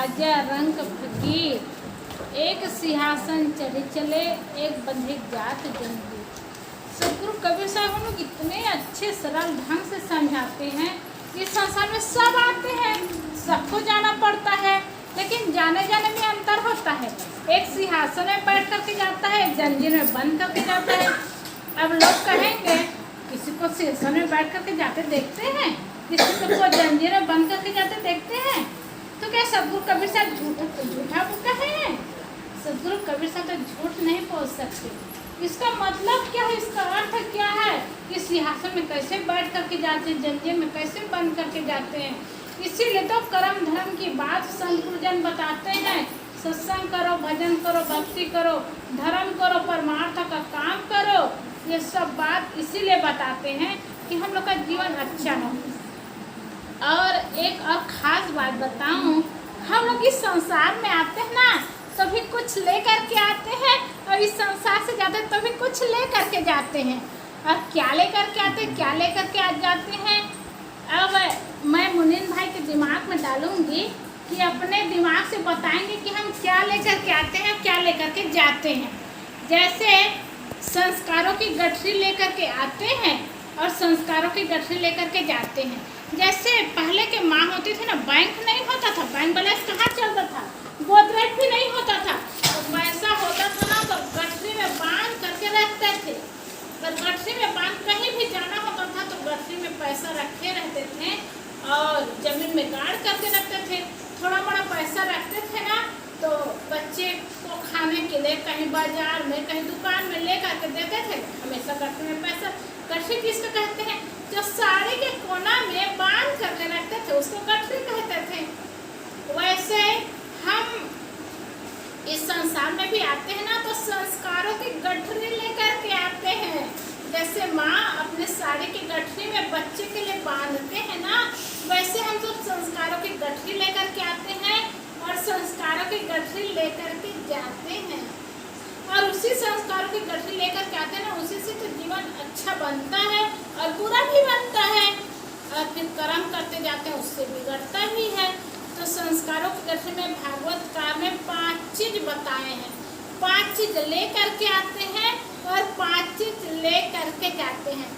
राजा रंग फकीर, एक सिंहासन चढ़े चले, एक बंधे जात जंजीर। सदगुरु कबीर साहब हम लोग इतने अच्छे सरल ढंग से समझाते हैं। इस संसार में सब आते हैं, सबको जाना पड़ता है, लेकिन जाने जाने में अंतर होता है। एक सिंहासन में बैठ करके जाता है, एक जंजीर में बंद करके जाता है। अब लोग कहेंगे किसी को सिंहासन में बैठ करके जाते देखते हैं, किसी को जंजीर में बंद करके जाते देखते हैं, तो क्या सदगुरु कबीर साहब झूठा बोलते हैं? सदगुरु कबीर साहब तो झूठ नहीं बोल सकते। इसका मतलब क्या है, इसका अर्थ क्या है कि सिंहासन में कैसे बैठ करके जाते हैं, जंजीर में कैसे बंद करके जाते हैं। इसीलिए तो कर्म धर्म की बात संत गुरुजन बताते हैं। सत्संग करो, भजन करो, भक्ति करो, धर्म करो, परमार्थ का काम करो। ये सब बात इसीलिए बताते हैं कि हम लोग का जीवन अच्छा हो। और एक और ख़ास बात बताऊं, हम लोग इस संसार में आते हैं ना, तभी कुछ ले करके आते हैं, और इस संसार से जाते हैं तभी कुछ ले करके जाते हैं। और क्या ले करके आते हैं, क्या ले करके आ जाते हैं, अब मैं मुनीन भाई के दिमाग में डालूंगी कि अपने दिमाग से बताएंगे कि हम क्या ले करके आते हैं, क्या ले करके जाते हैं। जैसे संस्कारों की गठरी ले करके आते हैं और संस्कारों की गठरी ले करके जाते हैं। जैसे पहले के माँ होती थी ना, बैंक नहीं होता था, बैंक बैलेंस कहाँ चलता था, गोदरेज भी नहीं होता था, तो पैसा होता था ना तो गठरी में बांध करके रखते थे। पर गठरी में बांध कहीं भी जाना होता था तो गठरी में पैसा रखे रहते थे और जमीन में गाड़ करके रखते थे। थोड़ा बड़ा पैसा रखते थे ना तो बच्चे को खाने के लिए कहीं बाजार में, कहीं दुकान में ले करके देते थे। हमेशा गठरी में पैसा, गठरी किसको कहते हैं, जो साड़ी के कोना में बांध करके रखते थे उसको गठरी कहते थे। वैसे हम इस संसार में भी आते हैं ना तो संस्कारों की गठरी लेकर के आते हैं। जैसे माँ अपने साड़ी की गठरी में बच्चे के लिए बांधते हैं ना, वैसे हम सब संस्कारों की गठरी लेकर के आते हैं और संस्कारों की गठरी लेकर के जाते हैं। और उसी संस्कारों की गठरी लेकर के आते हैं ना, उसी से तो जीवन अच्छा बनता है और बुरा भी बनता है। और फिर कर्म करते जाते हैं उससे बिगड़ता भी है। तो संस्कारों की गठरी में भागवत काल में 5 चीज बताए हैं। 5 चीज ले करके आते हैं और 5 चीज ले करके जाते हैं।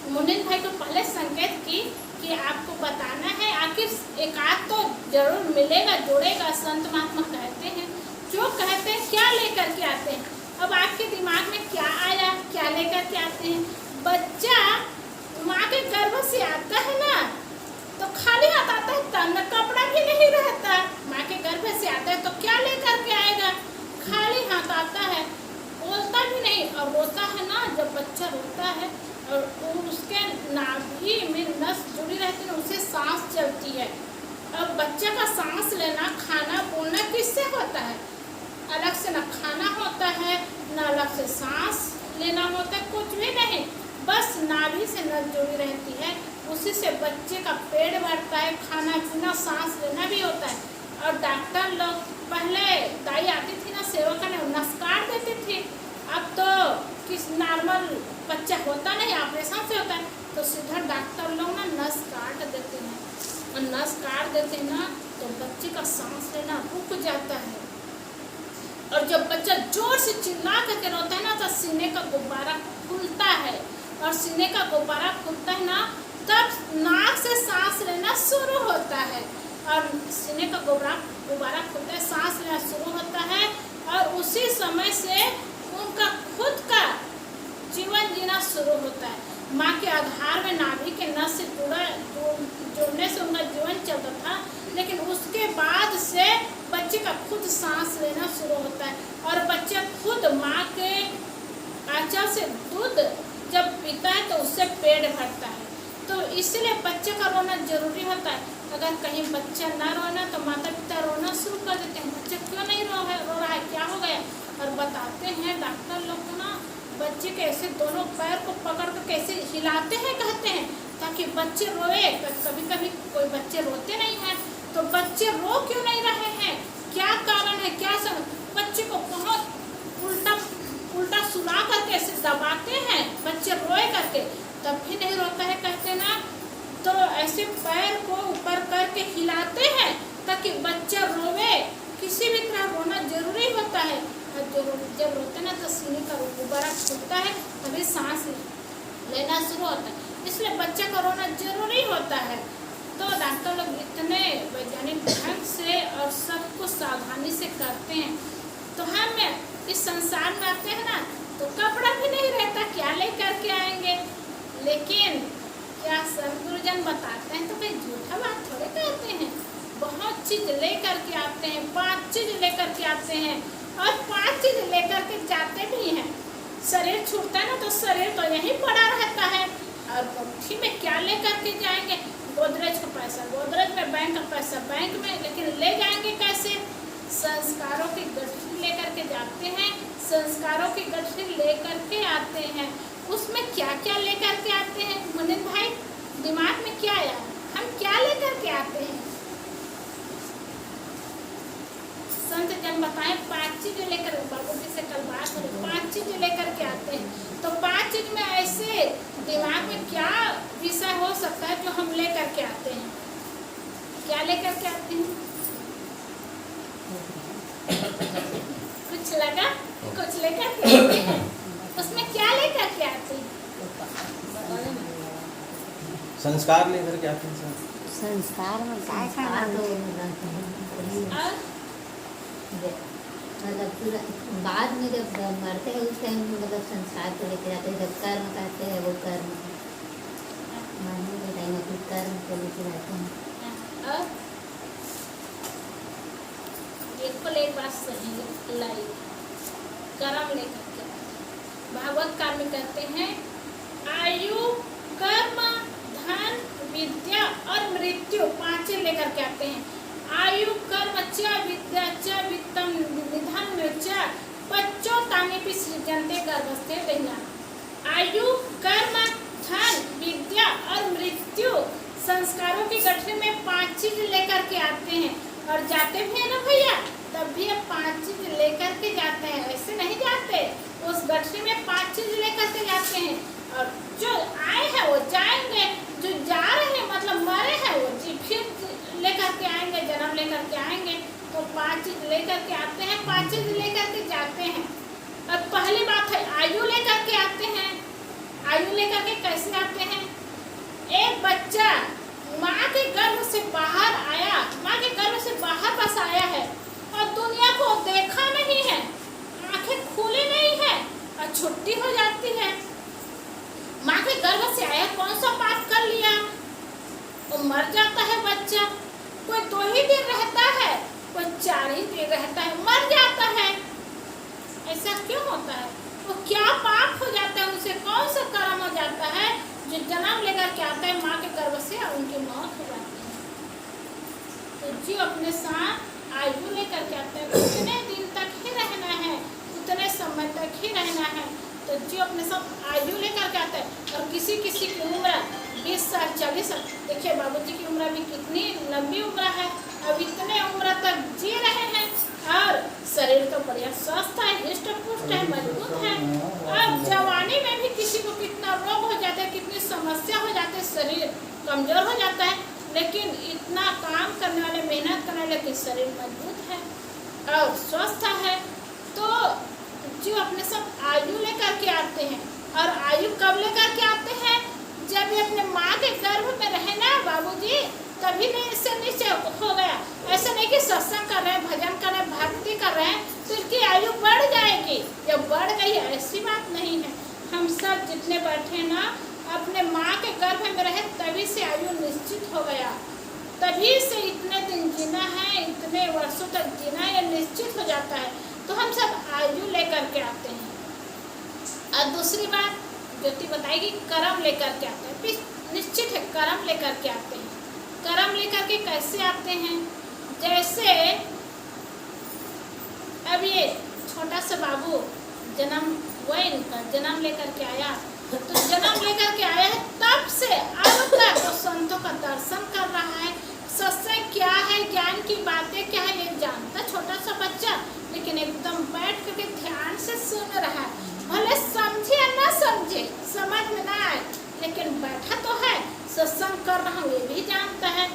मुनीन भाई को पहले संकेत की कि आपको बताना है, आखिर एक आध तो जरूर मिलेगा, जुड़ेगा। संत महात्मा कहते हैं, जो कहते हैं क्या लेकर के आते हैं। अब आपके दिमाग में क्या आया, क्या लेकर के आते हैं। बच्चा माँ के गर्भ से आता है ना तो खाली हाथ आता है, तन कपड़ा भी नहीं रहता। माँ के गर्भ से आता है तो क्या लेकर के आएगा, खाली हाथ आता है, बोलता भी नहीं। और रोता है ना, जब बच्चा रोता है और उसके नाभि में नस जुड़ी रहती है, उससे सांस चलती है। अब बच्चे का सांस लेना, खाना, बोलना किससे होता है, अलग से ना खाना होता है ना अलग से सांस लेना होता है, कुछ भी नहीं, बस नाभि से नस जुड़ी रहती है। उसी से बच्चे का पेट भरता है, खाना पीना, सांस लेना भी होता है। और डॉक्टर लोग, पहले दाई आती थी ना सेवा करने, नस काट देती थी। अब तो किस नॉर्मल बच्चा होता नहीं, ऑपरेशन से होता है, तो सीधा डॉक्टर लोग ना नस काट देते हैं। और नस काट देते हैं ना तो बच्चे का सांस लेना रुक जाता है। और जब बच्चा जोर से चिल्ला करके रोता है ना तो सीने का गुब्बारा खुलता है। और सीने का गुब्बारा खुलता है ना तब नाक से सांस लेना शुरू होता है। और सीने का गुब्बारा खुलता है, सांस लेना शुरू होता है। और उसी समय से उनका खुद का जीवन जीना शुरू होता है। माँ के आधार में नाभि के नस से जुड़ने से उनका जीवन चलता था, लेकिन उसके बाद से बच्चे का खुद सांस लेना शुरू होता है। और बच्चा खुद माँ के आंचल से दूध जब पीता है तो उससे पेट भरता है। तो इसलिए बच्चे का रोना जरूरी होता है। अगर कहीं बच्चा ना रोना तो माता पिता रोना शुरू कर देते हैं, बच्चा क्यों नहीं रो रहा है, क्या हो गया। और बताते हैं डॉक्टर लोग ना, बच्चे के ऐसे दोनों पैर को पकड़ कर कैसे हिलाते हैं, कहते हैं ताकि बच्चे रोए। कभी कभी कोई बच्चे रोते नहीं हैं, तो बच्चे रो क्यों नहीं रहे हैं, क्या कारण है, क्या सब। बच्चे को बहुत उल्टा सुला करके ऐसे दबाते हैं, बच्चे रोए करके, तब भी नहीं रोता है, कहते ना। तो ऐसे पैर को ऊपर करके हिलाते हैं ताकि बच्चा रोवे है, और जब रोते ना तो सीने का गुब्बारा फूटता है, तभी सांस लेना शुरू होता है। इसलिए बच्चे को रोना जरूरी होता है। तो डॉक्टर लोग इतने वैज्ञानिक ढंग से और सब कुछ सावधानी से करते हैं। तो हम इस संसार में आते हैं ना, तो कपड़ा भी नहीं रहता, क्या लेकर के आएंगे। लेकिन क्या सदगुरुजन बताते हैं तो कोई झूठा बात थोड़े कहते हैं। बहुत चीज लेकर के आते हैं, 5 चीज लेकर के आते हैं, और 5 चीज लेकर के जाते भी हैं। शरीर छूटता है ना तो शरीर तो यहीं पड़ा रहता है, और मुट्ठी में क्या लेकर के जाएंगे। गोदरेज का पैसा गोदरेज में, बैंक का पैसा बैंक में, लेकिन ले जाएंगे कैसे। संस्कारों की गठरी लेकर के जाते हैं, संस्कारों की गठरी लेकर के आते हैं। उसमें क्या क्या लेकर के आते हैं मुनीन भाई, दिमाग में क्या आया, हम क्या लेकर के आते हैं। संत जन बताएं 5 चीजें लेकर, बाबूजी से कल बात करें, 5 चीजें लेकर के आते हैं। तो 5 चीज में ऐसे दिमाग में क्या विषय हो सकता है जो हम लेकर के आते हैं, क्या लेकर के आते हैं। कुछ लगा, कुछ लेकर के आते हैं, उसमें क्या लेकर के आते हैं। संस्कार लेकर के आते हैं। संस्कार में क्या खाना मतलब पूरा बाद में जब मरते हैं उस टाइम मतलब संस्कार को लेकर जाते हैं। जब कर्म कहते हैं वो कर्म मरने के टाइम अपने कर्म को लेकर जाते हैं। और बिल्कुल एक बात सही लाई, कर्म लेकर के भागवत काल में कहते हैं आयु, कर्म, धन, विद्या और मृत्यु 5 लेकर के आते हैं। आयु, कर्म च विद्या च वित्तम निधन च पच्चोतानि सृजन्ते गर्भस्थे दैन्या। आयु, कर्म, धन, विद्या और मृत्यु संस्कारों की गठरी में 5 चीज लेकर के आते हैं, और जाते भी है ना भैया, तब भी अब 5 चीज लेकर के जाते हैं, ऐसे नहीं जाते। उस गठरी में 5 चीज लेकर के जाते हैं, और जो आए हैं वो जाएंगे, जो जा रहे हैं मतलब मरे हैं वो जी फिर लेकर के आएंगे, जन्म लेकर के आएंगे। तो 5 चीज लेकर के आते हैं, 5 चीज लेकर के जाते हैं। अब पहली बात है आयु लेकर के आते हैं। आयु लेकर के कैसे आते हैं। एक बच्चा माँ के गर्भ से बाहर आया, माँ के गर्भ से बाहर बस आया है, और दुनिया को देखा नहीं है, आंखें खुली नहीं है, और छुट्टी हो जाती है। माँ के गर्भ से आया, कौन सा पाप कर लिया, वो मर जाता है बच्चा। कोई 2 ही दिन रहता है, कोई 4 ही दिन रहता है, मर जाता है। ऐसा क्यों होता है। वो क्या पाप हो जाता है, उनसे कौन सा कर्म हो जाता है जो जन्म लेकर के आता है माँ के गर्भ से, और उनकी मौत हो जाती है। तो जो अपने साथ आयु लेकर के आता है, उतने दिन तक ही रहना है, उतने समय तक ही रहना है। तो जो अपने साथ आयु लेकर के आता है, और किसी किसी की उम्र 20 साल 40 साल, देखिए बाबूजी की उम्र भी कितनी लंबी उम्र है, अब इतने उम्र तक जी रहे हैं, और शरीर तो बढ़िया स्वस्थ है, हृष्ट पुष्ट है, मजबूत है। अब जवानी में भी किसी को कितना रोग हो जाता है, कितनी समस्या हो जाती है, शरीर कमजोर हो जाता है, लेकिन इतना काम करने वाले, मेहनत करने वाले, शरीर मजबूत है और स्वस्थ है। तो जो अपने सब आयु लेकर के आते हैं, और आयु कब लेकर के आते हैं, जब ये अपने माँ के गर्भ में रहे ना बाबूजी, तभी नहीं इससे नीचे हो गया। ऐसा नहीं कि सत्संग कर रहे हैं, भजन कर रहे हैं, भक्ति कर रहे हैं तो इनकी आयु बढ़ जाएगी, या बढ़ गई, ऐसी बात नहीं है। हम सब जितने बैठे ना अपने माँ के गर्भ में रहे, तभी से आयु निश्चित हो गया, तभी से इतने दिन जीना है, इतने वर्षों तक जीना है, निश्चित हो जाता है। तो हम सब आयु लेकर के आते हैं। और दूसरी बात ज्योति बताएगी, कर्म लेकर के आते हैं। निश्चित है कर्म लेकर के आते हैं। कर्म लेकर के कैसे आते हैं, जैसे अब ये छोटा सा बाबू जन्म हुआ, इनका जन्म लेकर के आया, तो जन्म लेकर के आया है, तब से अब तक तो संतों का दर्शन कर रहा है। सत्संग क्या है, ज्ञान की बातें क्या है, ये जानता छोटा सा बच्चा, लेकिन एकदम बैठ करके ध्यान से सुन रहा है। भले समझे या ना समझे, समझ में ना आए, लेकिन बैठा तो है, सत्संग कर रहा हूँ ये भी जानता है।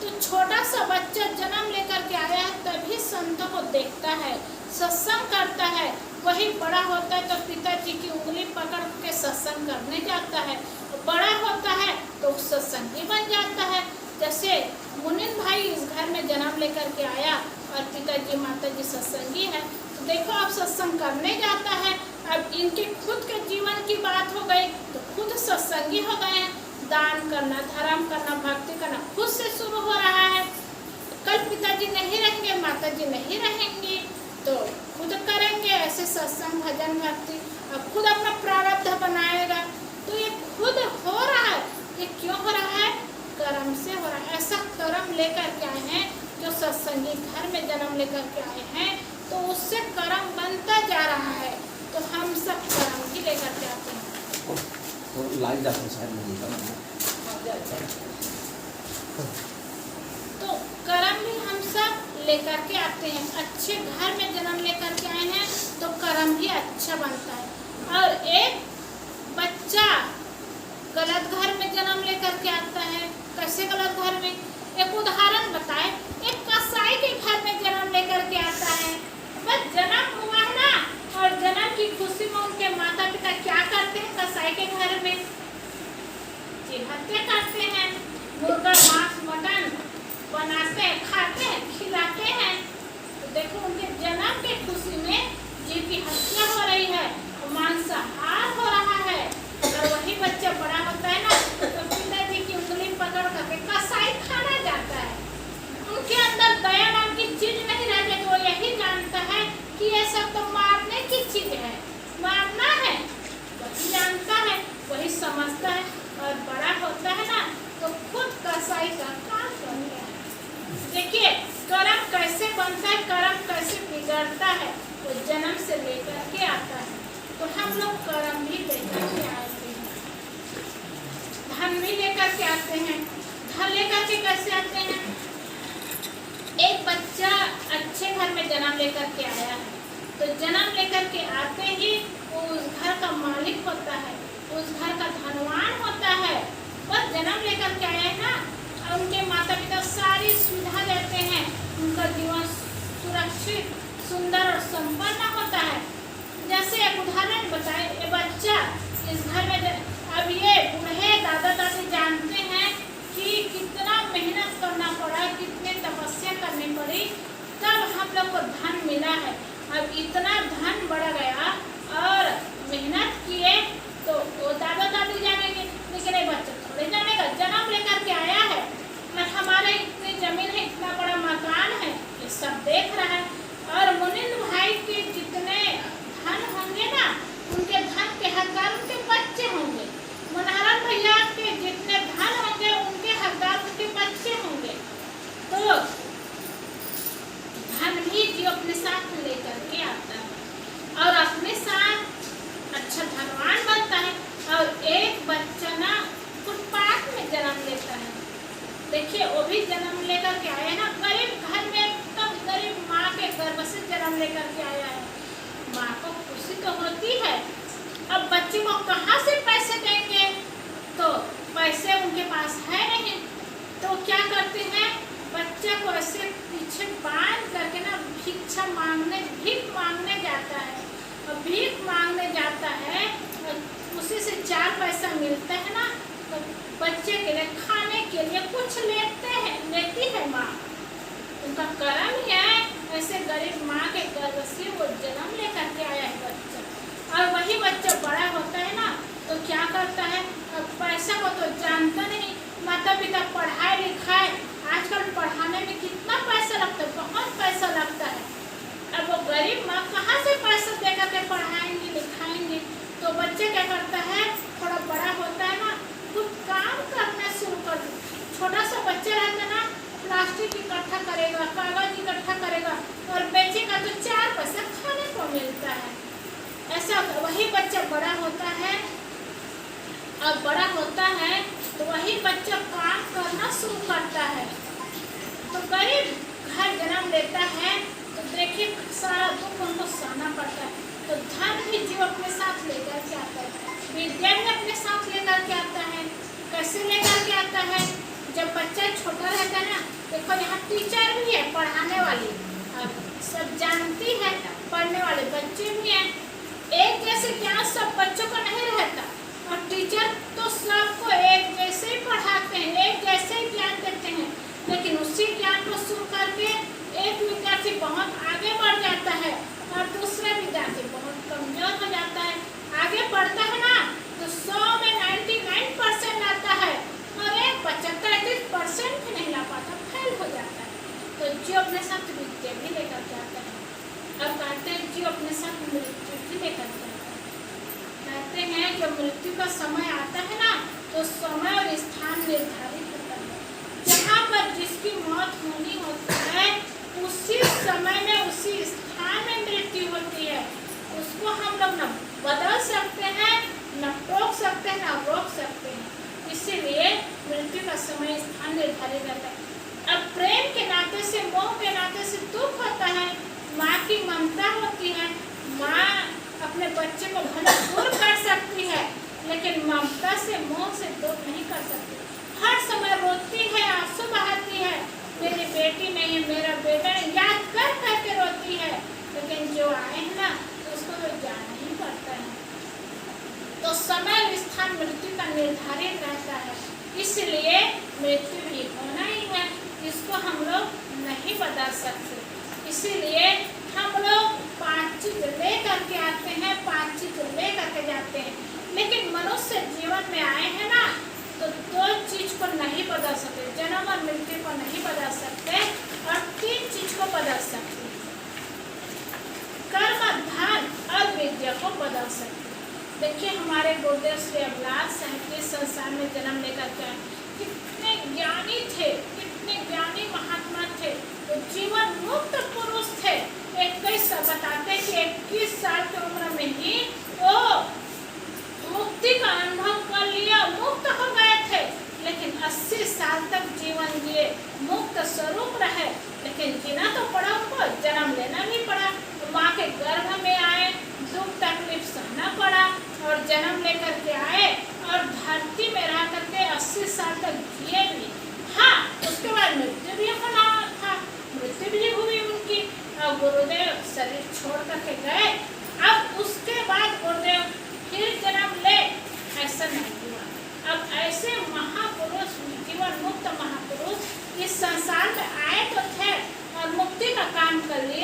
तो छोटा सा बच्चा जन्म लेकर के आया है, तभी संतों को देखता है, सत्संग करता है वही बड़ा होता है तो पिताजी की उंगली पकड़ के सत्संग करने जाता है। बड़ा होता है तो सत्संगी बन जाता है। जैसे मुनिन भाई इस घर में जन्म लेकर के आया और पिताजी माताजी सत्संगी है, तो देखो अब सत्संग करने जाता है। अब इनके खुद के जीवन की बात हो गई तो खुद सत्संगी हो गए हैं। दान करना, धर्म करना, भक्ति करना खुद से शुरू हो रहा है। कल पिताजी नहीं रहेंगे, माताजी नहीं रहेंगी तो खुद करेंगे ऐसे सत्संग भजन भक्ति। अब खुद अपना प्रारब्ध बनाएगा। तो ये खुद हो रहा है। ये क्यों हो रहा है? कर्म से हो रहा है। ऐसा कर्म लेकर के आए हैं जो सत्संगी घर में जन्म लेकर के आए हैं तो उससे कर्म बनता जा रहा है। तो हम सब कर्म ही लेकर के आते हैं। तो लाइट जाते हैं शायद नहीं तो कर्म भी हम सब लेकर के आते हैं। अच्छे घर में जन्म लेकर के आए हैं तो कर्म भी अच्छा बनता है। और एक बच्चा गलत घर में जन्म लेकर के आता है। कैसे गलत घर में? एक उदाहरण बताए। एक कसाई के घर में जन्म लेकर के आता है। बस जन्म हुआ है ना, और जन्म की खुशी में उनके माता पिता क्या करते हैं? कसाई के घर में हत्या करते हैं, मुर्गा मांस मटन बनाते हैं, खाते हैं, खिलाते हैं। तो देखो उनके जन्म के खुशी में जीव की हत्या हो रही है, मांसाहार हो रहा है। और वही बच्चा बड़ा होता है ना तो पिताजी की उंगली पकड़ करके कसाई खाना जाता है। उनके अंदर दया नाम की चीज नहीं रहती। वो यही जानता है कि ये सब तो मारने की चीज है, मारना है, वही जानता है, वही समझता है। और बड़ा होता है ना तो खुद कसाई का काम करता है। देखिए कर्म कैसे बनता है, कर्म कैसे बिगड़ता है, वो जन्म से लेकर के आता है। तो हम लोग कर्म भी लेकर के आते हैं, धन भी लेकर के आते हैं। धन लेकर के कैसे आते हैं? एक बच्चा अच्छे घर में जन्म लेकर के आया है तो जन्म लेकर के आते ही वो उस घर का मालिक होता है, उस घर का धनवान होता है। बस जन्म लेकर के आया है ना, और उनके माता पिता सारी सुविधा देते हैं, उनका जीवन सुरक्षित सुंदर और संपन्न होता है। जैसे एक उदाहरण बताए, ये बच्चा इस घर में अब ये बूढ़े दादा दादी जानते हैं कि कितना मेहनत करना पड़ा, कितने तपस्या करनी पड़ी, तब हम लोग को धन मिला है। अब इतना धन बढ़ गया और मेहनत किए तो वो दादा दादी जानेंगे, लेकिन ये बच्चा थोड़े जानेगा। जन्म लेकर के आया है और हमारे इतनी जमीन है, इतना बड़ा मकान है, ये सब देख रहा है। और मुनिंद भाई के जितने धन होंगे ना, उनके धन के हकदार उनके बच्चे होंगे। मनहरन भैया के जितने धन होंगे उनके हकदार उनके बच्चे होंगे। तो धन भी जो अपने साथ लेकर के आता है और अपने साथ अच्छा धनवान बनता है। और एक बच्चा ना फुटपाथ में जन्म लेता है। देखिए वो भी जन्म लेकर के आया है ना, गरीब घर में, तब गरीब माँ के गर्भ से जन्म लेकर के आया है। माँ को खुशी तो होती है। अब बच्चे को कहाँ से पैसे देंगे? तो पैसे उनके पास है नहीं, तो क्या करते हैं? बच्चे को ऐसे पीछे बांध करके ना भिक्षा मांगने, भीख मांगने जाता है। और भीख मांगने जाता है, उसी से 4 पैसा मिलता है ना, तो बच्चे के लिए खाने के लिए कुछ लेती है माँ। उनका कर्म ही है। ऐसे गरीब माँ के गर्भ से वो जन्म लेकर के आया है बच्चा। और वही बच्चा बड़ा होता है ना तो क्या करता है? अब पैसा को तो जानता नहीं, माता पिता पढ़ाए लिखाए, आजकल पढ़ाने में कितना पैसा लगता है, बहुत पैसा लगता है। अब वो गरीब माँ कहाँ से पैसा दे करके पढ़ाएंगी लिखाएंगी? तो बच्चे क्या करता है? थोड़ा बड़ा होता है ना, खुद काम करना शुरू कर दे। छोटा सा बच्चा रहता है ना, प्लास्टिक इकट्ठा करेगा, कागज इकट्ठा करेगा और बेचेगा तो 4 पैसा खाने को मिलता है। ऐसा वही बच्चा बड़ा होता है। अब बड़ा होता है तो वही बच्चा काम करना शुरू करता है। तो गरीब घर जन्म लेता है तो देखिए सारा दुख उनको सहना पड़ता है। तो धन भी जीव अपने साथ लेकर के आता है, विद्या भी अपने साथ लेकर के आता है। कैसे लेकर के आता है? जब बच्चा छोटा रहता है ना, देखो यहाँ टीचर भी है पढ़ाने वाली, अब सब जानती है जो अपने साथ विद्या भी लेकर जाता है, और कहते हैं जो अपने साथ मृत्यु भी लेकर जाता है। कहते हैं जब मृत्यु का समय आता है ना, तो समय और स्थान निर्धारित होता है। जहाँ पर जिसकी मौत होनी होती है, उसी समय में उसी स्थान में मृत्यु होती है। उसको हम लोग न बदल सकते हैं, न टोक सकते हैं, न रोक सकते हैं। इसीलिए मृत्यु का समय स्थान निर्धारित रहता है। अब प्रेम के नाते से, मोह के नाते से दुख होता है। माँ की ममता होती है, माँ अपने बच्चे को भले दूर कर सकती है, लेकिन ममता से, मोह से दूर नहीं कर सकती। हर समय रोती है, आंसू बहाती है, मेरी बेटी नहीं है, मेरा बेटा नहीं, याद कर करके रोती है। लेकिन जो आए हैं ना, तो उसको तो जाना ही पड़ता है। तो समय और स्थान मृत्यु का निर्धारित रहता है, इसलिए मृत्यु भी होना ही है, इसको हम लोग नहीं बदल सकते। इसीलिए हम लोग 5 चीज ले करके आते हैं, 5 चीज ले करके जाते हैं। लेकिन मनुष्य जीवन में आए हैं ना, तो 2 चीज को नहीं बदल सकते, जन्म और मृत्यु को नहीं बदल सकते, और 3 चीज को बदल सकते, कर्म, धन और विद्या को बदल सकते। देखिए हमारे गुरुदेव श्री अभिलाष साहब के संसार में जन्म लेकर के आए, कितने ज्ञानी थे, कितने ज्ञानी महात्मा थे, तो जीवन मुक्त पुरुष थे। 21 बताते कि 21 साल की उम्र में ही वो मुक्ति का अनुभव कर लिया, मुक्त हो गए थे। लेकिन 80 साल तक जीवन जिए, मुक्त स्वरूप रहे, लेकिन जीना तो पड़ा उनको, जन्म लेना भी पड़ा, माँ के गर्भ में आए, दुख तकलीफ सहना पड़ा, और जन्म लेकर के आए, और धरती में रह करके 80 साल तक जिए भी। हाँ, उसके बाद मृत्यु भी होना था, मृत्यु भी हुई उनकी, और गुरुदेव शरीर छोड़ करके गए। अब उसके बाद गुरुदेव फिर जन्म ले, ऐसा नहीं हुआ। अब ऐसे महापुरुष, जीवन मुक्त महापुरुष इस संसार में आए तो थे, और मुक्ति का काम कर लिए।